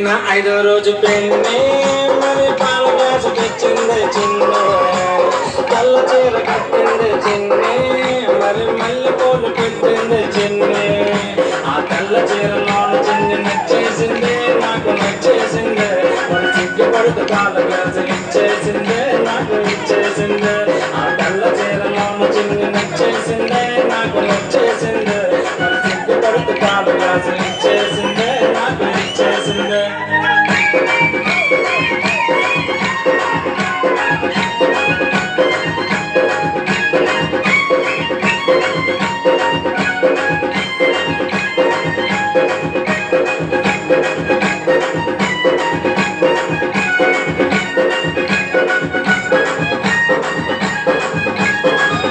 పుట్టిన 5వ రోజు పెళ్ళి మరి పాల గ్లాసు తెచ్చింది చిన్ని, తెల్ల చీర కట్టింది చిన్ని, మరి మల్లె పూలు పెట్టింది చిన్ని. ఆ తెల్ల చీరలోని చిన్ని నచ్చేసింది, నాకు నచ్చేసింది. మరి సిగ్గుపడుతూ పాల గ్లాసు ఇచ్చేసింది, నాకు ఇచ్చేసింది. ఆ తెల్ల చీరలోని చిన్ని నచ్చేసింది, నాకు నచ్చేసింది. మరి సిగ్గుపడుతూ పాల గ్లాసు ఇచ్చేసింది, నాకు ఇచ్చేసింది.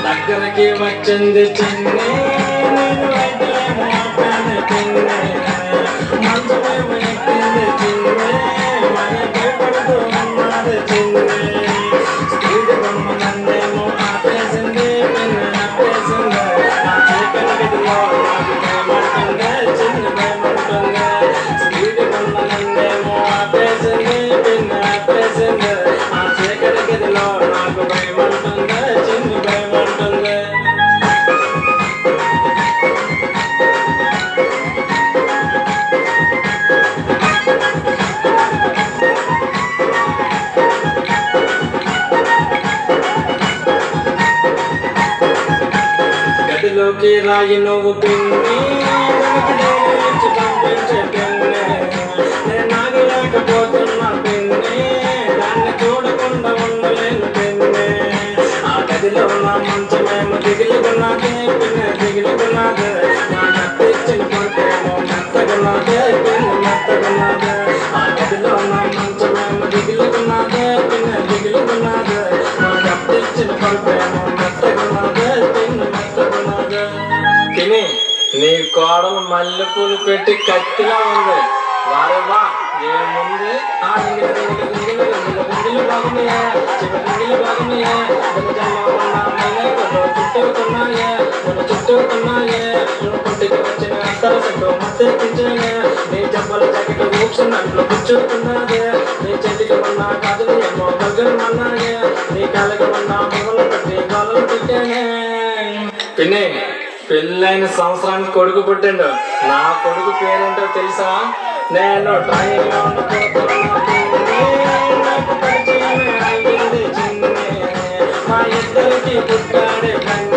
దగ్గరికి వచ్చింది చిన్ని, నేను వెంటనే మాట్లాడి చిన్ని, మంచమేమో ఎక్కింది చిన్ని, మరి భయపడుతూ ఉన్నది చిన్ని. స్పీడ్ బొమ్మ నన్నేమో ఆపేసింది, పిన్ని ఆపేసింది. ఆ చీకటి గదిలో నాకు భయపడుతుంది చిన్ని, భయపడుతుంది. స్పీడ్ బొమ్మ నన్నేమో ఆపేసింది, పిన్ని ఆపేసింది. ఆ చీకటి గదిలో నాకు భయపడుతుంది చిన్ని, భయపడుతుంది. గదిలోకి రాయి నువ్వు పిన్ని, ఇచ్చి పంపించే పిన్ని. నేను ఆగలేకపోతున్నా పిన్ని, దాన్ని చూడకుండా ఉండలేను పిన్ని. ఆ గదిలో నా మంచమేమో దిగులుకున్నదే పిన్ని, దిగులుకున్నదే. నా నచ్చిచ్చిన పడుకేమో మెత్తగున్నదే పిన్ని, మెత్తగున్నదే. ఆ గదిలో నా మంచమేమో దిగులుకున్నదే పిన్ని, దిగులుకున్నదే. నా నచ్చిచ్చిన పడుకేమో మెత్తగున్నదే పిన్ని, మెత్తగున్నదే. పిన్ని, నీ కోడలు మల్లెపూలు పెట్టి కత్తిలా ఉంది. వారేవా ఏముంది? ఆ గింగిలు బాగున్నాయే, చివరింగిలు బాగున్నాయే. చుట్టూకున్నాయే, మన చుట్టూకున్నాయే. పుట్టికి వచ్చిన అంతర చెట్టు మత్తెక్కించానే. నీ చెంపల జాకెట్ ఊపుతున్నట్లు కూర్చుకున్నదే. నీ చేతికి ఉన్న గాజులు ఏమో దగ్గర అన్నాయే. నీ కాళ్ళకి ఉన్న మొగలు పెట్టి గోళలు పెట్టానే. పిన్ని, పెళ్ళైన సంవత్సరానికి కొడుకు పుట్టిండు. నా కొడుకు పేరేంటో తెలుసా? నేను ట్రైన్లో నాకు పరిచయమే అయ్యింది చిన్ని, మా ఇద్దరికి పుట్టాడే కన్ను.